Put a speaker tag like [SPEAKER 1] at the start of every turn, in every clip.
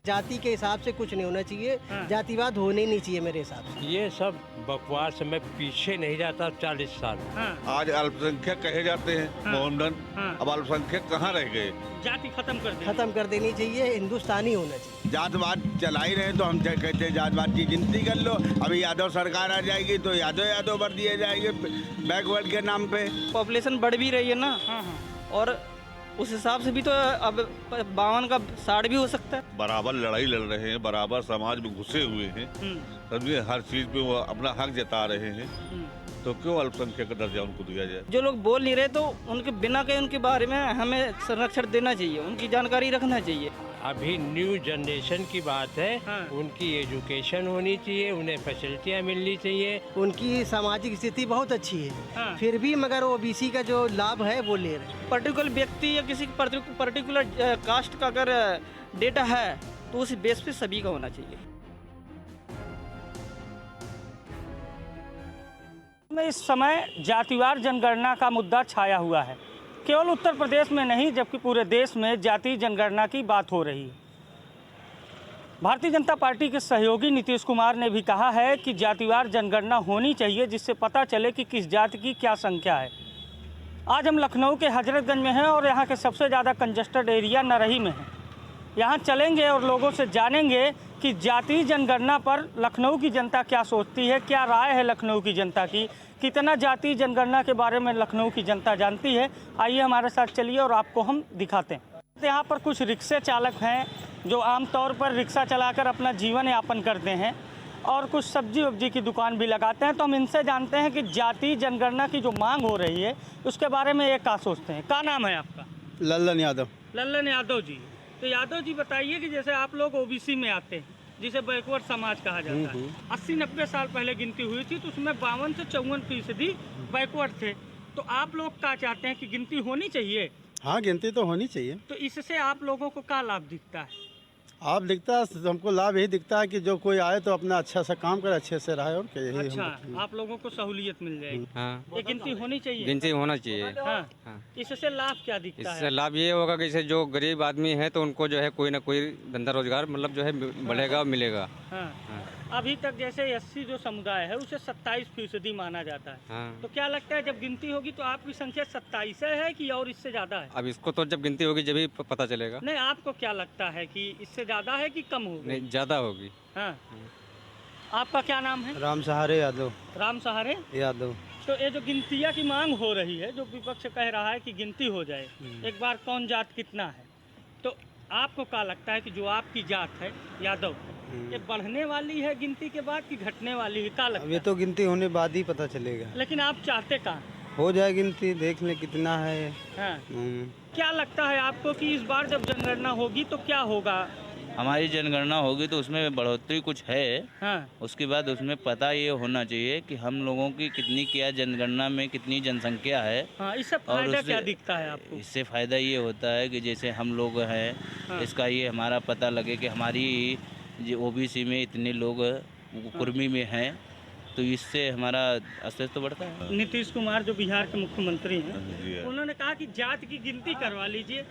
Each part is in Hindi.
[SPEAKER 1] जाति के हिसाब से कुछ नहीं होना चाहिए। जातिवाद होने नहीं चाहिए मेरे हिसाब से।
[SPEAKER 2] ये सब बकवास में पीछे नहीं जाता 40 साल।
[SPEAKER 3] आज अल्पसंख्यक कहे जाते हैं मोहम्मदन, अब अल्पसंख्यक कहाँ रह गए?
[SPEAKER 4] जाति खत्म कर
[SPEAKER 1] देनी चाहिए, हिंदुस्तानी होना चाहिए।
[SPEAKER 3] जातवाद चला ही रहे तो हम कहते हैं जातवाद की गिनती कर लो। अभी यादव सरकार आ जाएगी तो यादव भर दिए जाएंगे बैकवर्ड के नाम पे।
[SPEAKER 5] पॉपुलेशन बढ़ भी रही है ना, और उस हिसाब से भी तो अब 52 का 60 भी हो सकता है।
[SPEAKER 3] बराबर लड़ाई लड़ रहे हैं, बराबर समाज में घुसे हुए हैं, समझे, हर चीज पे वो अपना हक जता रहे हैं, तो क्यों अल्पसंख्यक का दर्जा उनको दिया जाए?
[SPEAKER 5] जो लोग बोल नहीं रहे तो उनके बिना कहे उनके बारे में हमें संरक्षण देना चाहिए, उनकी जानकारी रखना चाहिए।
[SPEAKER 2] अभी न्यू जनरेशन की बात है, उनकी एजुकेशन होनी चाहिए, उन्हें फैसिलिटियाँ मिलनी चाहिए।
[SPEAKER 1] उनकी सामाजिक स्थिति बहुत अच्छी है, फिर भी मगर ओबीसी का जो लाभ है वो ले रहे हैं।
[SPEAKER 5] पर्टिकुलर व्यक्ति या किसी पर्टिकुलर कास्ट का अगर डेटा है तो उस बेस पे सभी का होना चाहिए।
[SPEAKER 4] में इस समय जातिवार जनगणना का मुद्दा छाया हुआ है। केवल उत्तर प्रदेश में नहीं जबकि पूरे देश में जाति जनगणना की बात हो रही है। भारतीय जनता पार्टी के सहयोगी नीतीश कुमार ने भी कहा है कि जातिवार जनगणना होनी चाहिए जिससे पता चले कि किस जाति की क्या संख्या है। आज हम लखनऊ के हजरतगंज में हैं और यहाँ के सबसे ज़्यादा कंजस्टेड एरिया नरही में है। यहाँ चलेंगे और लोगों से जानेंगे कि जाति जनगणना पर लखनऊ की जनता क्या सोचती है, क्या राय है लखनऊ की जनता की, कितना जाति जनगणना के बारे में लखनऊ की जनता जानती है। आइए हमारे साथ चलिए और आपको हम दिखाते हैं। यहाँ पर कुछ रिक्शे चालक हैं जो आमतौर पर रिक्शा चलाकर अपना जीवन यापन करते हैं और कुछ सब्जी वब्जी की दुकान भी लगाते हैं। तो हम इनसे जानते हैं कि जाति जनगणना की जो मांग हो रही है उसके बारे में ये क्या सोचते हैं। क्या नाम है आपका?
[SPEAKER 6] लल्लन यादव।
[SPEAKER 4] लल्लन यादव जी। तो यादव जी बताइए कि जैसे आप लोग ओबीसी में आते हैं जिसे बैकवर्ड समाज कहा जाता है, 80-90 साल पहले गिनती हुई थी तो उसमें 52 से 54% बैकवर्ड थे। तो आप लोग क्या चाहते हैं कि गिनती होनी चाहिए?
[SPEAKER 6] हाँ, गिनती तो होनी चाहिए।
[SPEAKER 4] तो इससे आप लोगों को क्या लाभ दिखता है?
[SPEAKER 6] आप दिखता है, हमको लाभ यही दिखता है कि जो कोई आए तो अपना अच्छा सा काम करे, अच्छे से रहे और क्या, यही
[SPEAKER 4] अच्छा, आप लोगों को सहूलियत मिल जाएगी।
[SPEAKER 7] हाँ,
[SPEAKER 4] ये गिनती होनी चाहिए।
[SPEAKER 7] गिनती होना चाहिए।
[SPEAKER 4] हाँ। इससे लाभ क्या दिखता है?
[SPEAKER 7] इससे लाभ ये होगा कि जैसे जो गरीब आदमी है तो उनको जो है कोई ना कोई धंधा रोजगार मतलब जो है बढ़ेगा, मिलेगा।
[SPEAKER 4] हाँ। अभी तक जैसे एससी जो समुदाय है उसे 27% माना जाता है।
[SPEAKER 7] हाँ।
[SPEAKER 4] तो क्या लगता है जब गिनती होगी तो आपकी संख्या 27 है कि और इससे ज्यादा है?
[SPEAKER 7] अब इसको तो जब गिनती होगी जब ही पता चलेगा।
[SPEAKER 4] नहीं, आपको क्या लगता है कि इससे ज्यादा है कि कम होगी?
[SPEAKER 7] नहीं, ज्यादा होगी।
[SPEAKER 4] हाँ। आपका क्या नाम है?
[SPEAKER 6] राम सहारे यादव।
[SPEAKER 4] राम सहारे
[SPEAKER 6] यादव।
[SPEAKER 4] तो ये जो गिनतिया की मांग हो रही है, जो विपक्ष कह रहा है कि गिनती हो जाए एक बार कौन जात कितना है, तो आपको क्या लगता है कि जो आपकी जात है यादव, ये बढ़ने वाली है गिनती के बाद कि घटने वाली है? क्या लगता है?
[SPEAKER 6] ये तो गिनती होने बाद ही पता चलेगा।
[SPEAKER 4] लेकिन आप चाहते कहाँ?
[SPEAKER 6] हो जाए गिनती, देख ले कितना है।
[SPEAKER 4] हाँ। क्या लगता है आपको कि इस बार जब जनगणना होगी तो क्या होगा?
[SPEAKER 8] हमारी जनगणना होगी तो उसमें बढ़ोतरी कुछ है।
[SPEAKER 4] हाँ।
[SPEAKER 8] उसके बाद उसमें पता ये होना चाहिए कि हम लोगों की कितनी क्या जनगणना में कितनी जनसंख्या है।
[SPEAKER 4] हाँ, इससे फायदा क्या दिखता है आपको?
[SPEAKER 8] इससे फ़ायदा ये होता है कि जैसे हम लोग हैं,
[SPEAKER 4] हाँ।
[SPEAKER 8] इसका ये हमारा पता लगे कि हमारी जो ओबीसी में इतने लोग कुर्मी में हैं, तो इससे हमारा अस्तित्व बढ़ता है।
[SPEAKER 4] नीतीश कुमार जो बिहार के मुख्यमंत्री हैं, उन्होंने कहा कि जात की गिनती करवा लीजिए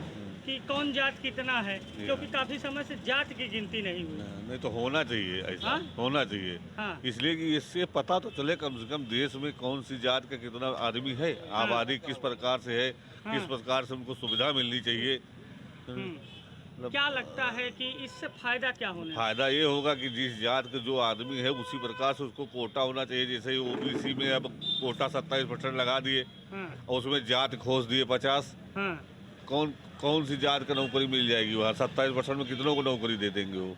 [SPEAKER 4] कि कौन जात कितना है, क्योंकि काफी समय से जात की गिनती नहीं हुई।
[SPEAKER 3] नहीं तो होना चाहिए, ऐसा होना चाहिए।
[SPEAKER 4] हाँ।
[SPEAKER 3] इसलिए कि इससे पता तो चले कम से कम देश में कौन सी जात का कितना आदमी है, आबादी किस प्रकार से है, किस प्रकार से उनको सुविधा मिलनी चाहिए।
[SPEAKER 4] क्या लगता है कि इससे फायदा क्या होने?
[SPEAKER 3] फायदा ये होगा कि जिस जात का जो आदमी है उसी प्रकार से उसको कोटा होना चाहिए। जैसे ओबीसी में अब कोटा 27% लगा दिए और उसमें जात खोज दिए 50। कौन सी जात का नौकरी मिल जाएगी वहाँ? 27% में कितनों को नौकरी दे देंगे वो?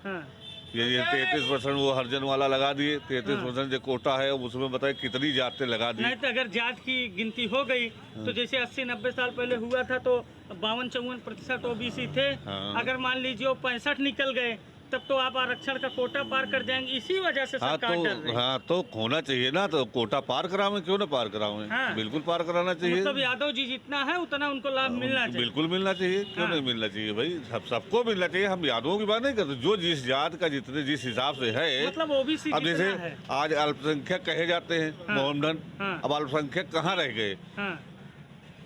[SPEAKER 3] ये 33% वो हरिजन वाला लगा दिए, 33% जो कोटा है उसमें बताए कितनी जातें लगा दी।
[SPEAKER 4] नहीं तो अगर जात की गिनती हो गई तो जैसे 80-90 साल पहले हुआ था तो 52-54% ओबीसी थे। अगर मान लीजिए वो 65 निकल गए तब तो आप आरक्षण का कोटा पार कर जाएंगे। इसी वजह से सरकार डर रही है।
[SPEAKER 3] हाँ, तो होना चाहिए ना, तो कोटा पार करावें, क्यों ना पार करावें?
[SPEAKER 4] हाँ।
[SPEAKER 3] बिल्कुल पार कराना चाहिए।
[SPEAKER 4] मतलब यादव जी जितना है उतना उनको लाभ मिलना चाहिए।
[SPEAKER 3] बिल्कुल मिलना चाहिए, क्यों नहीं मिलना चाहिए भाई? सबको मिलना चाहिए। हम यादवों की बात नहीं करते, जो जिस जात का जितने जिस हिसाब से है।
[SPEAKER 4] मतलब ओबीसी
[SPEAKER 3] अब जैसे आज अल्पसंख्यक कहे जाते हैं मोहम्मदन, अब अल्पसंख्यक कहाँ रह गए?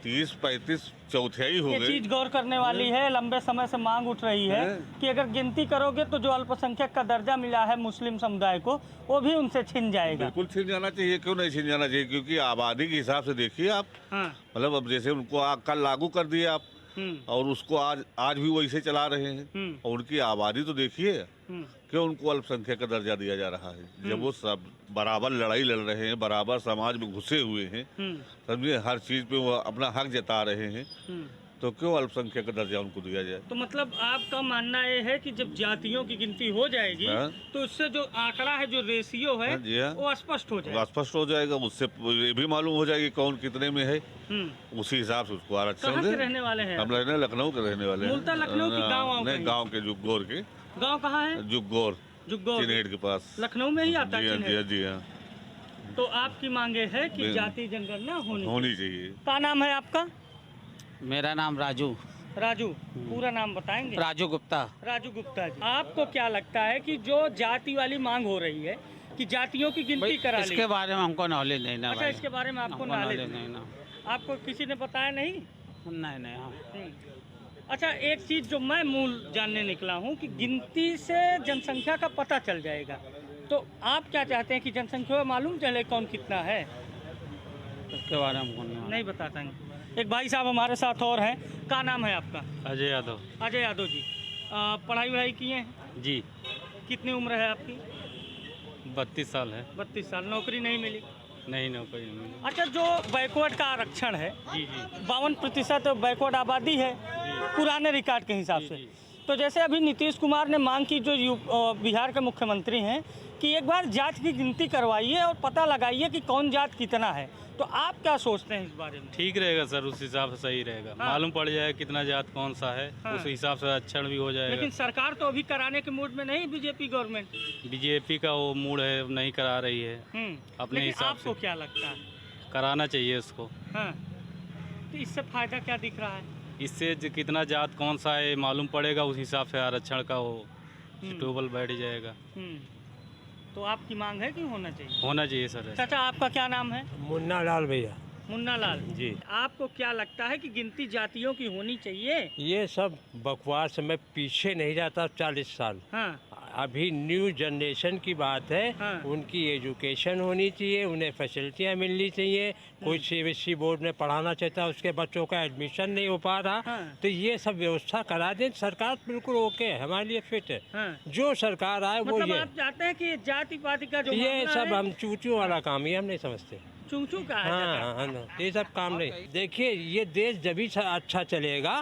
[SPEAKER 3] 30-35 चौथाई हो
[SPEAKER 4] ये
[SPEAKER 3] गई।
[SPEAKER 4] चीज गौर करने वाली है। लंबे समय से मांग उठ रही है कि अगर गिनती करोगे तो जो अल्पसंख्यक का दर्जा मिला है मुस्लिम समुदाय को, वो भी उनसे छिन जाएगा।
[SPEAKER 3] बिल्कुल छिन जाना चाहिए, क्यों नहीं छिन जाना चाहिए? क्योंकि आबादी के हिसाब से देखिए आप, मतलब अब जैसे उनको कल लागू कर दिए आप, और उसको आज भी वैसे चला रहे हैं, और उनकी आबादी तो देखिए, क्यों उनको अल्पसंख्यक का दर्जा दिया जा रहा है? जब वो सब बराबर लड़ाई लड़ रहे हैं, बराबर समाज में घुसे हुए हैं, समझिए, हर चीज पे वो अपना हक जता रहे हैं, तो क्यों अल्पसंख्यक का दर्जा उनको दिया जाए?
[SPEAKER 4] तो मतलब आपका मानना ये है कि जब जातियों की गिनती हो जाएगी तो उससे जो आंकड़ा है, जो रेशियो है, वो स्पष्ट हो जाएगा।
[SPEAKER 3] स्पष्ट हो जाएगा, उससे ये भी मालूम हो जाएगी कौन कितने में है, उसी हिसाब से उसको आरक्षण
[SPEAKER 4] कहाँ के रहने वाले हैं?
[SPEAKER 3] हम रहने लखनऊ के रहने वाले हैं।
[SPEAKER 4] मूलतः लखनऊ की गाँव?
[SPEAKER 3] नहीं, गाँव के जुग्गौर के।
[SPEAKER 4] गाँव कहाँ है?
[SPEAKER 3] जुग्गौर,
[SPEAKER 4] जुग्गौर
[SPEAKER 3] चिनेट के पास।
[SPEAKER 4] लखनऊ में ही आता है?
[SPEAKER 3] जी हाँ, जी हाँ।
[SPEAKER 4] तो आपकी मांगे है कि जाति जनगणना होनी
[SPEAKER 3] चाहिए।
[SPEAKER 4] क्या नाम है आपका?
[SPEAKER 9] मेरा नाम राजू।
[SPEAKER 4] राजू, पूरा नाम बताएंगे?
[SPEAKER 9] राजू गुप्ता।
[SPEAKER 4] राजू गुप्ता जी, आपको क्या लगता है कि जो जाति वाली मांग हो रही है कि जातियों की गिनती करा ली?
[SPEAKER 9] इसके बारे में हमको नॉलेज नहीं ना।
[SPEAKER 4] अच्छा, इसके बारे में आपको नॉलेज
[SPEAKER 9] नहीं ना।
[SPEAKER 4] आपको किसी ने बताया नहीं?
[SPEAKER 9] नहीं। हाँ।
[SPEAKER 4] अच्छा, एक चीज़ जो मैं मूल जानने निकला हूँ कि गिनती से जनसंख्या का पता चल जाएगा, तो आप क्या चाहते हैं कि जनसंख्या मालूम चले कौन कितना है?
[SPEAKER 9] इसके बारे में हमको
[SPEAKER 4] नहीं बताता है। एक भाई साहब हमारे साथ और हैं, क्या नाम है आपका?
[SPEAKER 7] अजय यादव।
[SPEAKER 4] अजय यादव जी, पढ़ाई वढ़ाई किए हैं?
[SPEAKER 7] जी।
[SPEAKER 4] कितनी उम्र है आपकी?
[SPEAKER 7] 32 साल है।
[SPEAKER 4] 32 साल। नौकरी नहीं मिली?
[SPEAKER 7] नहीं, नौकरी नहीं मिली।
[SPEAKER 4] अच्छा, जो बैकवर्ड का आरक्षण है,
[SPEAKER 7] जी
[SPEAKER 4] 52% बैकवर्ड आबादी है पुराने रिकॉर्ड के हिसाब से। तो जैसे अभी नीतीश कुमार ने मांग की, जो बिहार के मुख्यमंत्री हैं, कि एक बार जात की गिनती करवाइए और पता लगाइए कि कौन जात कितना है, तो आप क्या सोचते हैं इस बारे में?
[SPEAKER 7] ठीक रहेगा सर, उस हिसाब से सही रहेगा। मालूम पड़ जाए कितना जात कौन सा है, उस हिसाब से आरक्षण भी हो जाएगा।
[SPEAKER 4] लेकिन सरकार तो अभी कराने के मूड में नहीं, बीजेपी गवर्नमेंट।
[SPEAKER 7] बीजेपी का वो मूड है, नहीं करा रही है अपने हिसाब से।
[SPEAKER 4] आपको क्या लगता है?
[SPEAKER 7] कराना चाहिए उसको।
[SPEAKER 4] तो इससे फायदा क्या दिख रहा है?
[SPEAKER 7] इससे कितना जात कौन सा है मालूम पड़ेगा, उस हिसाब से आरक्षण का वो टेबल बैठ जाएगा।
[SPEAKER 4] तो आपकी मांग है कि होना चाहिए?
[SPEAKER 7] होना चाहिए सर।
[SPEAKER 4] चाचा, आपका क्या नाम है?
[SPEAKER 2] मुन्ना लाल भैया।
[SPEAKER 4] मुन्ना लाल
[SPEAKER 2] जी।
[SPEAKER 4] आपको क्या लगता है कि गिनती जातियों की होनी चाहिए?
[SPEAKER 2] ये सब बकवास में पीछे नहीं जाता 40 साल। अभी न्यू जनरेशन की बात है, उनकी एजुकेशन होनी चाहिए, उन्हें फैसिलिटियाँ मिलनी चाहिए। कोई सीबीएसई बोर्ड में पढ़ाना चाहता है, उसके बच्चों का एडमिशन नहीं हो पा रहा, तो ये सब व्यवस्था करा दें। सरकार बिल्कुल ओके है, हमारे लिए फिट है। जो सरकार आए वो ये।
[SPEAKER 4] आप चाहते हैं कि जाति पाति का जो
[SPEAKER 2] ये सब हम चूचू वाला काम ही हम नहीं समझते।
[SPEAKER 4] चूचू का है?
[SPEAKER 2] हाँ, ये सब काम नहीं। देखिए, ये देश जब भी अच्छा चलेगा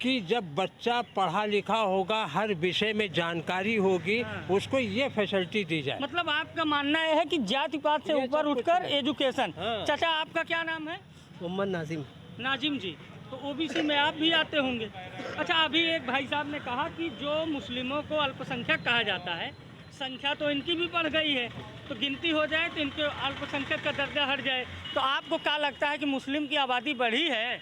[SPEAKER 2] कि जब बच्चा पढ़ा लिखा होगा, हर विषय में जानकारी होगी, उसको ये फैसिलिटी दी जाए।
[SPEAKER 4] मतलब आपका मानना है कि जाति पात से ऊपर उठकर एजुकेशन। चाचा, आपका क्या नाम है?
[SPEAKER 1] मोहम्मद नाजिम।
[SPEAKER 4] नाजिम जी, तो ओबीसी में आप भी आते होंगे। अच्छा, अभी एक भाई साहब ने कहा कि जो मुस्लिमों को अल्पसंख्यक कहा जाता है, संख्या तो इनकी भी बढ़ गई है, तो गिनती हो जाए तो इनके अल्पसंख्यक का दर्जा हट जाए। तो आपको क्या लगता है कि मुस्लिम की आबादी बढ़ी है?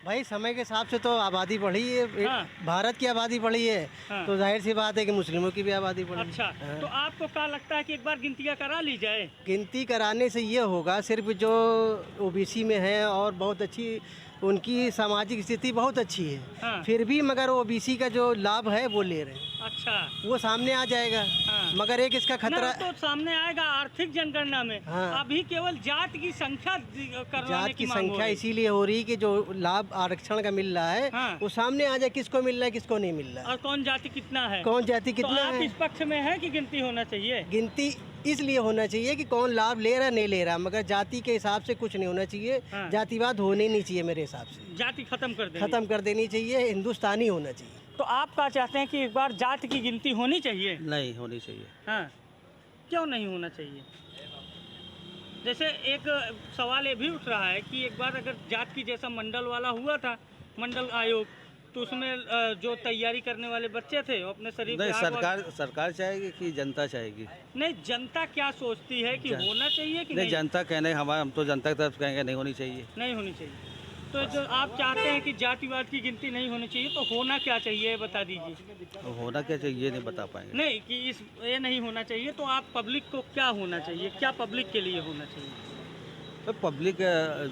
[SPEAKER 1] भाई, समय के हिसाब से तो आबादी बढ़ी है। भारत की आबादी बढ़ी है, तो जाहिर सी बात है कि मुस्लिमों की भी आबादी बढ़ी।
[SPEAKER 4] अच्छा, तो आपको क्या लगता है कि एक बार गिनतियाँ करा ली जाए?
[SPEAKER 1] गिनती कराने से ये होगा, सिर्फ जो ओबीसी में है और बहुत अच्छी उनकी सामाजिक स्थिति बहुत अच्छी है, फिर भी मगर ओबीसी का जो लाभ है वो ले रहे हैं।
[SPEAKER 4] अच्छा,
[SPEAKER 1] वो सामने आ जाएगा। मगर एक इसका खतरा
[SPEAKER 4] तो सामने आएगा आर्थिक जनगणना में। अभी केवल जात की संख्या
[SPEAKER 1] जात की संख्या इसीलिए हो रही कि जो लाभ आरक्षण का मिल रहा है वो सामने आ जाए, किसको मिल रहा है किसको नहीं मिल रहा है,
[SPEAKER 4] और कौन जाति कितना है,
[SPEAKER 1] कौन जाति कितना
[SPEAKER 4] है।
[SPEAKER 1] है।
[SPEAKER 4] इस पक्ष में है कि गिनती होना चाहिए?
[SPEAKER 1] गिनती इसलिए होना चाहिए कि कौन लाभ ले रहा नहीं ले रहा, मगर जाति के हिसाब से कुछ नहीं होना चाहिए। जातिवाद होने नहीं चाहिए मेरे हिसाब से।
[SPEAKER 4] जाति खत्म कर देनी
[SPEAKER 1] चाहिए, हिंदुस्तानी होना चाहिए।
[SPEAKER 4] तो आप क्या चाहते हैं कि एक बार जाति की गिनती होनी चाहिए?
[SPEAKER 9] नहीं होनी चाहिए।
[SPEAKER 4] क्यों नहीं होना चाहिए? जैसे एक सवाल ये भी उठ रहा है कि एक बार अगर जात की जैसा मंडल वाला हुआ था, मंडल आयोग, तो उसमें जो तैयारी करने वाले बच्चे थे वो अपने शरीर
[SPEAKER 9] नहीं, सरकार चाहेगी कि जनता चाहेगी?
[SPEAKER 4] नहीं, जनता क्या सोचती है कि होना चाहिए कि नहीं?
[SPEAKER 9] जनता कहने हम तो जनता की तरफ कहेंगे नहीं होनी चाहिए।
[SPEAKER 4] नहीं होनी चाहिए। तो जो आप चाहते हैं कि जातिवाद की गिनती नहीं होनी चाहिए, तो होना क्या चाहिए बता दीजिए।
[SPEAKER 9] होना क्या चाहिए ये नहीं बता पाएंगे।
[SPEAKER 4] नहीं कि ये नहीं होना चाहिए, तो आप पब्लिक को क्या होना चाहिए, क्या पब्लिक के लिए होना चाहिए?
[SPEAKER 9] तो पब्लिक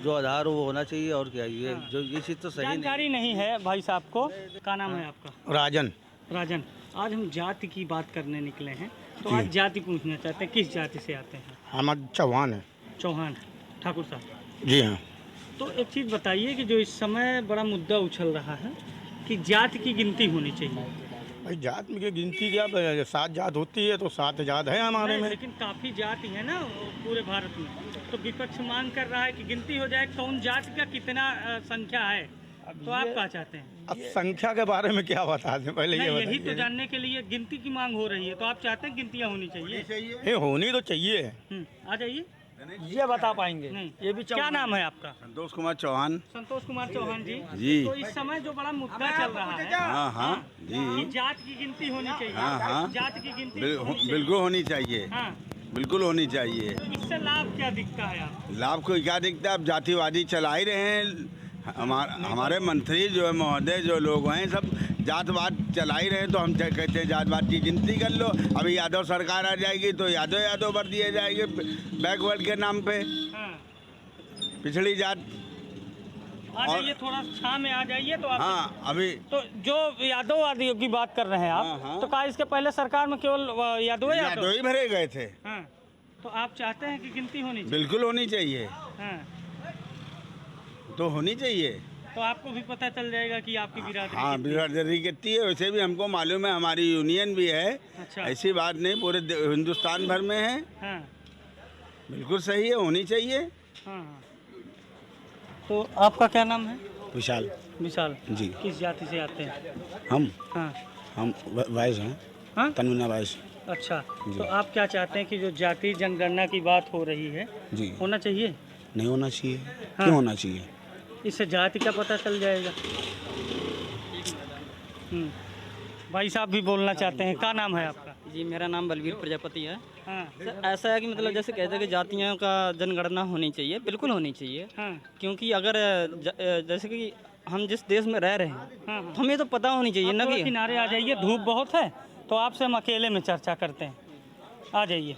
[SPEAKER 9] जो आधार हो वो होना चाहिए, और क्या ये जो ये चीज़ तो सही नहीं।
[SPEAKER 4] जानकारी नहीं है भाई साहब को। क्या नाम है आपका?
[SPEAKER 6] राजन।
[SPEAKER 4] राजन, आज हम जाति की बात करने निकले हैं, तो आज जाति पूछना चाहते हैं, किस जाति से आते हैं?
[SPEAKER 6] हम चौहान है।
[SPEAKER 4] चौहान ठाकुर साहब
[SPEAKER 6] जी हाँ।
[SPEAKER 4] तो एक चीज़ बताइए कि जो इस समय बड़ा मुद्दा उछल रहा है कि जाति की गिनती होनी चाहिए।
[SPEAKER 6] भाई जात में की गिनती क्या, 7 जात होती है तो 7 जात है हमारे
[SPEAKER 4] नहीं,
[SPEAKER 6] में।
[SPEAKER 4] लेकिन काफ़ी जाति है ना पूरे भारत में, तो विपक्ष मांग कर रहा है कि गिनती हो जाए कौन जाति का कितना संख्या है, तो आप क्या चाहते हैं?
[SPEAKER 6] अब संख्या के बारे में क्या बता दें, पहले ये
[SPEAKER 4] नहीं, यही
[SPEAKER 6] बताइए।
[SPEAKER 4] तो जानने के लिए गिनती की मांग हो रही है, तो आप चाहते हैं गिनतियाँ होनी चाहिए?
[SPEAKER 6] ये होनी तो चाहिए।
[SPEAKER 4] आ जाइए।
[SPEAKER 9] ये बता पाएंगे।
[SPEAKER 4] नहीं, ये भी क्या नाम है आपका?
[SPEAKER 9] संतोष कुमार चौहान।
[SPEAKER 4] संतोष कुमार चौहान जी।
[SPEAKER 9] जी।
[SPEAKER 4] तो इस समय जो बड़ा मुद्दा चल रहा है
[SPEAKER 9] हाँ हाँ
[SPEAKER 4] कि
[SPEAKER 9] जी,
[SPEAKER 4] जात की गिनती होनी चाहिए।
[SPEAKER 9] हाँ, हाँ।
[SPEAKER 4] जात की गिनती होनी चाहिए।
[SPEAKER 9] बिल्कुल होनी चाहिए,
[SPEAKER 4] हाँ,
[SPEAKER 9] बिल्कुल होनी चाहिए।
[SPEAKER 4] इससे लाभ क्या दिखता है आपको?
[SPEAKER 9] लाभ को क्या दिखता है, अब जातिवादी चला ही रहे हैं। हमारे मंत्री जो है महोदय, जो लोग हैं सब जातवाद चला ही रहे हैं, तो हम कहते हैं जातवाद की गिनती कर लो। अभी यादव सरकार आ जाएगी तो यादव भर दिए जाएंगे बैकवर्ड के नाम पे,
[SPEAKER 4] हाँ,
[SPEAKER 9] पिछड़ी जात।
[SPEAKER 4] आ जाइए, थोड़ा छां में आ जाइए। तो आप
[SPEAKER 9] हाँ अभी
[SPEAKER 4] तो जो यादववादियों की बात कर रहे हैं आप,
[SPEAKER 9] हाँ, हाँ।
[SPEAKER 4] तो कहा इसके पहले सरकार में केवल यादव
[SPEAKER 9] यादव ही भरे गए थे।
[SPEAKER 4] हाँ, तो आप चाहते हैं कि गिनती होनी चाहिए?
[SPEAKER 9] बिल्कुल होनी चाहिए,
[SPEAKER 4] हाँ,
[SPEAKER 9] तो होनी चाहिए।
[SPEAKER 4] तो आपको भी पता चल जाएगा कि आपकी बिरादरी
[SPEAKER 9] हाँ
[SPEAKER 4] कितनी है।
[SPEAKER 9] बिरादरी कितनी है, वैसे भी हमको मालूम है, हमारी यूनियन भी है।
[SPEAKER 4] अच्छा।
[SPEAKER 9] ऐसी बात नहीं, पूरे हिंदुस्तान भर में है।
[SPEAKER 4] हाँ,
[SPEAKER 9] बिल्कुल सही है, होनी चाहिए।
[SPEAKER 4] हाँ, हाँ। तो आपका क्या नाम है?
[SPEAKER 6] विशाल
[SPEAKER 4] विशाल
[SPEAKER 6] जी।
[SPEAKER 4] किस जाति से आते हैं?
[SPEAKER 6] हम
[SPEAKER 4] हाँ,
[SPEAKER 6] वाइस हैं,
[SPEAKER 4] हाँ,
[SPEAKER 6] तनमुना वाइस।
[SPEAKER 4] अच्छा। तो आप क्या चाहते हैं कि जो जाति जनगणना की बात हो रही है,
[SPEAKER 6] जी।
[SPEAKER 4] होना चाहिए?
[SPEAKER 6] नहीं होना चाहिए।
[SPEAKER 4] हाँ।
[SPEAKER 6] क्यों होना चाहिए?
[SPEAKER 4] इससे जाति का पता चल जाएगा। भाई साहब भी बोलना चाहते हैं। क्या नाम है आपका?
[SPEAKER 5] जी, मेरा नाम बलवीर प्रजापति है।
[SPEAKER 4] हाँ,
[SPEAKER 5] सर, ऐसा है कि मतलब जैसे कहते हैं कि जातियों का जनगणना होनी चाहिए, बिल्कुल होनी चाहिए।
[SPEAKER 4] हाँ,
[SPEAKER 5] क्योंकि अगर जैसे कि हम जिस देश में रह रहे हैं,
[SPEAKER 4] हाँ,
[SPEAKER 5] तो हमें तो पता होनी चाहिए ना
[SPEAKER 4] थोड़ा
[SPEAKER 5] कि
[SPEAKER 4] किनारे आ जाइए, धूप बहुत है, तो आपसे हम अकेले में चर्चा करते हैं। आ जाइए।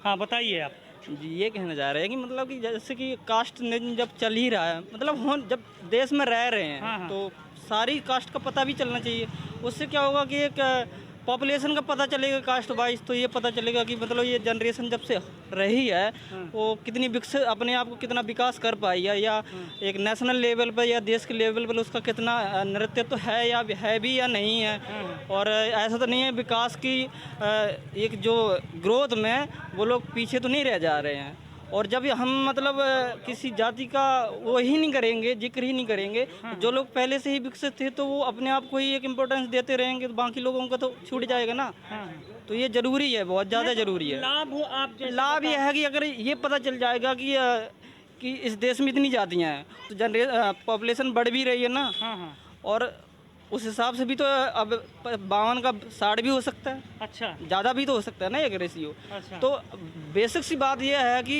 [SPEAKER 4] हाँ, बताइए आप।
[SPEAKER 5] जी, ये कहना चाह रहे हैं कि मतलब कि जैसे कि कास्ट जब चल ही रहा है, मतलब जब देश में रह रहे हैं,
[SPEAKER 4] हाँ, हाँ।
[SPEAKER 5] तो सारी कास्ट का पता भी चलना चाहिए। उससे क्या होगा कि एक पॉपुलेशन का पता चलेगा कास्ट वाइज, तो ये पता चलेगा कि मतलब ये जनरेशन जब से रही है वो कितनी विकसित, अपने आप को कितना विकास कर पाई है, या एक नेशनल लेवल पर या देश के लेवल पर उसका कितना नेतृत्व है या है भी या नहीं है। और ऐसा तो नहीं है विकास की एक जो ग्रोथ में वो लोग पीछे तो नहीं रह जा रहे हैं। और जब हम मतलब किसी जाति का वो ही नहीं करेंगे, जिक्र ही नहीं करेंगे, जो लोग पहले से ही विकसित थे तो वो अपने आप को ही एक इम्पोर्टेंस देते रहेंगे, तो बाकी लोगों का तो छूट जाएगा ना। तो ये ज़रूरी है, बहुत ज़्यादा ज़रूरी है।
[SPEAKER 4] लाभ आप
[SPEAKER 5] लाभ ये है कि अगर ये पता चल जाएगा कि इस देश में इतनी जातियाँ हैं, तो पॉपुलेशन बढ़ भी रही है ना।
[SPEAKER 4] हाँ, हाँ,
[SPEAKER 5] और उस हिसाब से भी तो अब 52 का 60 भी हो सकता है,
[SPEAKER 4] अच्छा,
[SPEAKER 5] ज़्यादा भी तो हो सकता है ना एक रेशियो।
[SPEAKER 4] अच्छा।
[SPEAKER 5] तो बेसिक सी बात यह है कि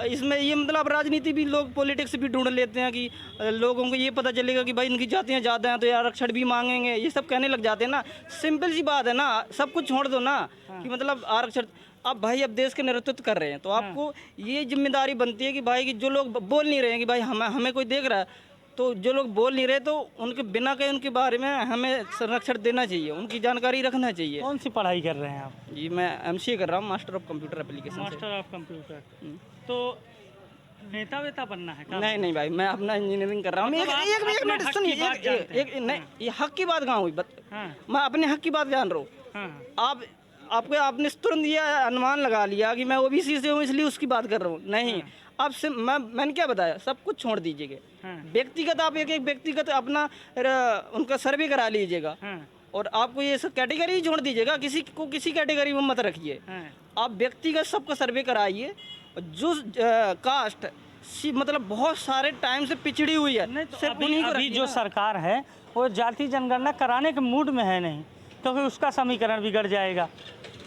[SPEAKER 5] इसमें ये मतलब राजनीति भी लोग पॉलिटिक्स भी ढूंढ लेते हैं कि लोगों को ये पता चलेगा कि भाई इनकी जातियाँ ज़्यादा हैं तो ये आरक्षण भी मांगेंगे, ये सब कहने लग जाते हैं ना। सिंपल सी बात है ना, सब कुछ छोड़ दो ना कि मतलब आरक्षण। अब भाई अब देश के नेतृत्व कर रहे हैं तो आपको ये जिम्मेदारी बनती है कि भाई कि जो लोग बोल नहीं रहे हैं कि भाई हमें कोई देख रहा है, तो जो लोग बोल नहीं रहे तो उनके बिना कहे उनके बारे में हमें संरक्षण देना चाहिए, उनकी जानकारी रखना चाहिए।
[SPEAKER 4] कौन सी पढ़ाई कर रहे हैं आप?
[SPEAKER 5] जी, मैं MCA कर रहा हूँ, master of computer application.
[SPEAKER 4] Master of computer. तो नेता वेता बनना है क्या?
[SPEAKER 5] नहीं भाई, मैं अपना इंजीनियरिंग कर रहा हूँ।
[SPEAKER 4] मतलब आप
[SPEAKER 5] एक
[SPEAKER 4] अपने
[SPEAKER 5] मिनट
[SPEAKER 4] हक
[SPEAKER 5] सुनिए,
[SPEAKER 4] की बात जानते हैं।
[SPEAKER 5] नहीं, ये हक की बात कहाँ हुई?
[SPEAKER 4] हाँ,
[SPEAKER 5] मैं अपने हक की बात जान रहा हूँ।
[SPEAKER 4] हाँ,
[SPEAKER 5] आपने तुरंत ये अनुमान लगा लिया कि मैं OBC से हूँ इसलिए उसकी बात कर रहा हूँ। नहीं, आपसे मैंने क्या बताया, सब कुछ छोड़ दीजिएगा। व्यक्तिगत आप एक व्यक्तिगत अपना उनका सर्वे करा लीजिएगा, और आपको ये सब कैटेगरी ही छोड़ दीजिएगा, किसी को किसी कैटेगरी में मत रखिए। आप व्यक्तिगत सबका सर्वे कराइए। जो कास्ट मतलब बहुत सारे टाइम से पिछड़ी हुई है,
[SPEAKER 4] नहीं तो
[SPEAKER 5] सिर्फ उन्हीं को
[SPEAKER 4] अभी
[SPEAKER 5] रखिए
[SPEAKER 4] जो
[SPEAKER 5] ना।
[SPEAKER 4] सरकार है वो जाति जनगणना कराने के मूड में है नहीं, क्योंकि उसका समीकरण बिगड़ जाएगा।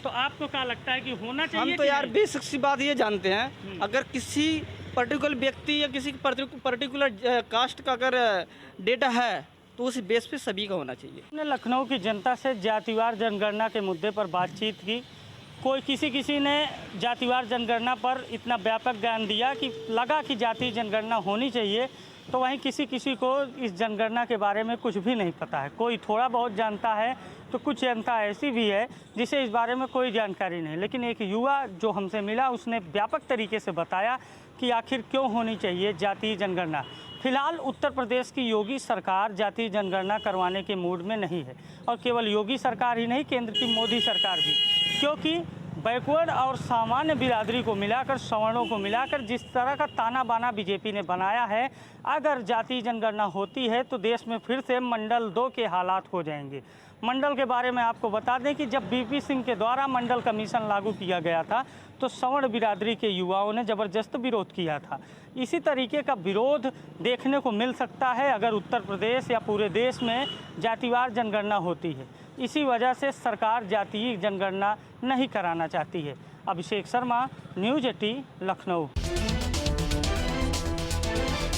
[SPEAKER 4] तो आपको क्या लगता है कि होना चाहिए?
[SPEAKER 5] हम तो
[SPEAKER 4] कि
[SPEAKER 5] यार
[SPEAKER 4] नहीं?
[SPEAKER 5] बेसिक सी बात ये जानते हैं, अगर किसी पर्टिकुलर व्यक्ति या किसी पर्टिकुलर कास्ट का अगर डेटा है तो उस बेस पे सभी का होना चाहिए।
[SPEAKER 4] हमने लखनऊ की जनता से जातिवार जनगणना के मुद्दे पर बातचीत की। कोई किसी ने जातिवार जनगणना पर इतना व्यापक ज्ञान दिया कि लगा कि जाति जनगणना होनी चाहिए, तो वहीं किसी को इस जनगणना के बारे में कुछ भी नहीं पता है। कोई थोड़ा बहुत जानता है, तो कुछ जनता ऐसी भी है जिसे इस बारे में कोई जानकारी नहीं। लेकिन एक युवा जो हमसे मिला उसने व्यापक तरीके से बताया कि आखिर क्यों होनी चाहिए जातीय जनगणना। फिलहाल उत्तर प्रदेश की योगी सरकार जातीय जनगणना करवाने के मूड में नहीं है, और केवल योगी सरकार ही नहीं, केंद्र की मोदी सरकार भी, क्योंकि बैकवर्ड और सामान्य बिरादरी को मिलाकर, सवर्णों को मिलाकर जिस तरह का ताना बाना बीजेपी ने बनाया है, अगर जातीय जनगणना होती है तो देश में फिर से मंडल 2 के हालात हो जाएंगे। मंडल के बारे में आपको बता दें कि जब बीपी सिंह के द्वारा मंडल कमीशन लागू किया गया था तो सवर्ण बिरादरी के युवाओं ने ज़बरदस्त विरोध किया था। इसी तरीके का विरोध देखने को मिल सकता है अगर उत्तर प्रदेश या पूरे देश में जातिवार जनगणना होती है। इसी वजह से सरकार जातीय जनगणना नहीं कराना चाहती है। अभिषेक शर्मा, न्यूज़ 18, लखनऊ।